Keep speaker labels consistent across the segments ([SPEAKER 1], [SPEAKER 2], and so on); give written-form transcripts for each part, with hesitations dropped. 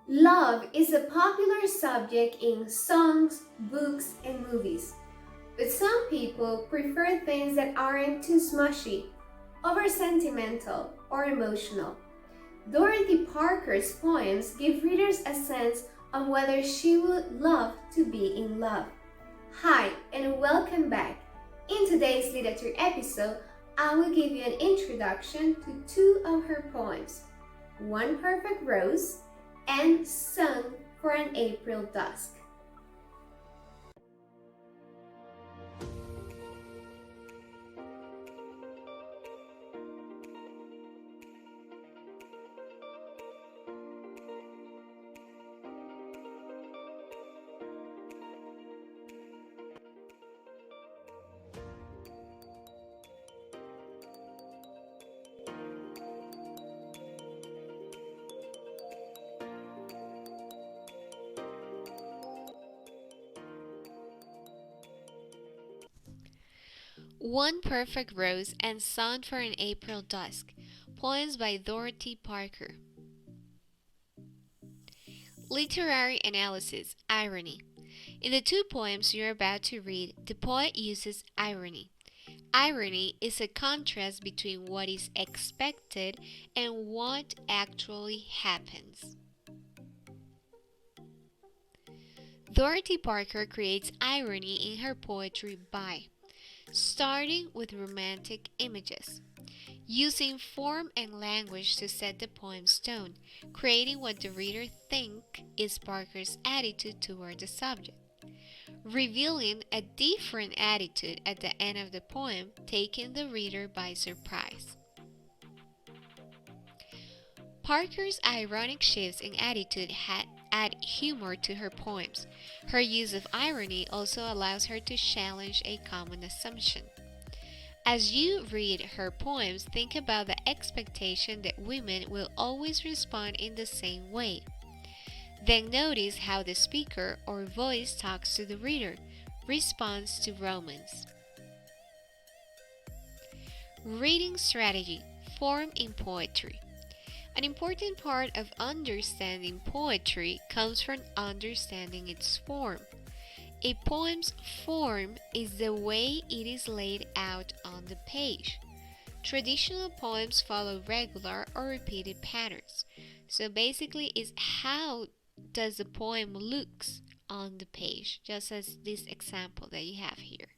[SPEAKER 1] Love is a popular subject in songs, books, and movies, but some people prefer things that aren't too smushy, over sentimental, or emotional. Dorothy Parker's poems give readers a sense of whether she would love to be in love. Hi, and welcome back. In today's literature episode, I will give you an introduction to two of her poems, One Perfect Rose and Sung for an April Dusk.
[SPEAKER 2] One Perfect Rose and Song for an April Dusk. Poems by Dorothy Parker. Literary analysis. Irony. In the two poems you're about to read, the poet uses irony. Irony is a contrast between what is expected and what actually happens. Dorothy Parker creates irony in her poetry by starting with romantic images, using form and language to set the poem's tone, creating what the reader thinks is Parker's attitude toward the subject, revealing a different attitude at the end of the poem, taking the reader by surprise. Parker's ironic shifts in attitude add humor to her poems. Her use of irony also allows her to challenge a common assumption. As you read her poems, think about the expectation that women will always respond in the same way. Then notice how the speaker or voice talks to the reader, responds to romance. Reading strategy, form in poetry. An important part of understanding poetry comes from understanding its form. A poem's form is the way it is laid out on the page. Traditional poems follow regular or repeated patterns. So basically it's how does the poem looks on the page, just as this example that you have here.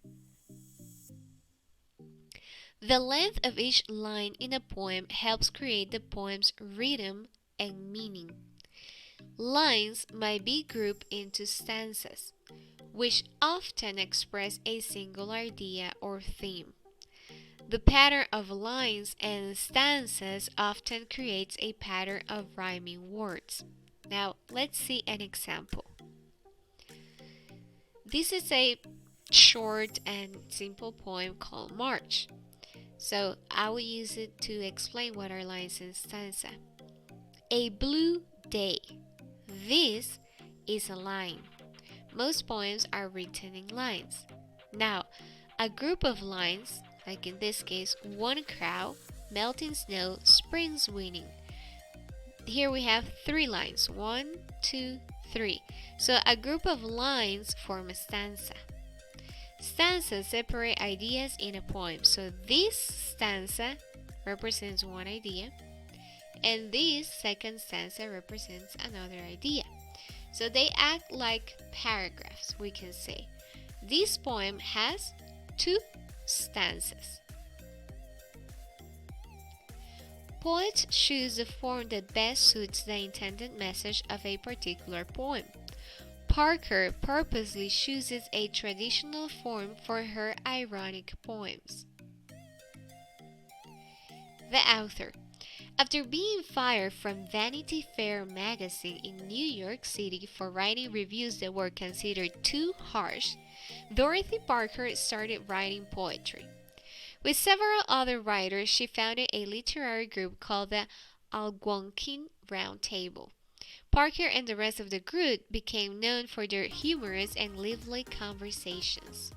[SPEAKER 2] The length of each line in a poem helps create the poem's rhythm and meaning. Lines might be grouped into stanzas, which often express a single idea or theme. The pattern of lines and stanzas often creates a pattern of rhyming words. Now, let's see an example. This is a short and simple poem called March. So I will use it to explain what are lines and stanza. A blue day. This is a line. Most poems are written in lines. Now, a group of lines, like in this case, one crow, melting snow, spring's winning. Here we have three lines. 1, 2, 3. So a group of lines form a stanza. Stanzas separate ideas in a poem. So this stanza represents one idea, and this second stanza represents another idea. So they act like paragraphs, we can say. This poem has two stanzas. Poets choose the form that best suits the intended message of a particular poem. Parker purposely chooses a traditional form for her ironic poems. The author. After being fired from Vanity Fair magazine in New York City for writing reviews that were considered too harsh, Dorothy Parker started writing poetry. With several other writers, she founded a literary group called the Algonquin Round Table. Parker and the rest of the group became known for their humorous and lively conversations.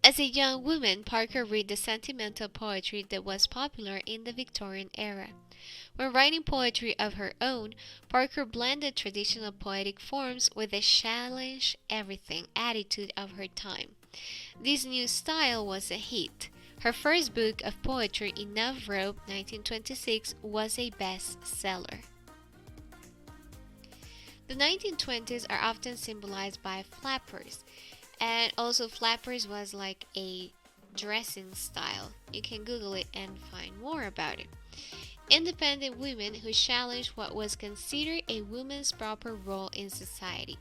[SPEAKER 2] A As a young woman, Parker read the sentimental poetry that was popular in the Victorian era. When writing poetry of her own, Parker blended traditional poetic forms with the challenge everything attitude of her time. This new style was a hit. Her first book of poetry, Enough Rope, 1926, was a bestseller. The 1920s are often symbolized by flappers, and also flappers was like a dressing style. You can Google it and find more about it. Independent women who challenged what was considered a woman's proper role in society.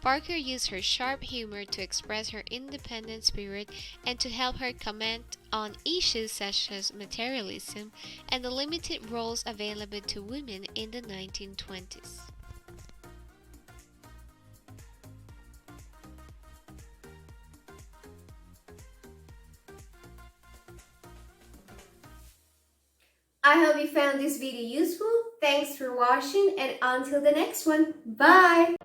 [SPEAKER 2] Parker used her sharp humor to express her independent spirit and to help her comment on issues such as materialism and the limited roles available to women in the 1920s.
[SPEAKER 1] I hope you found this video useful. Thanks for watching and until the next one. Bye!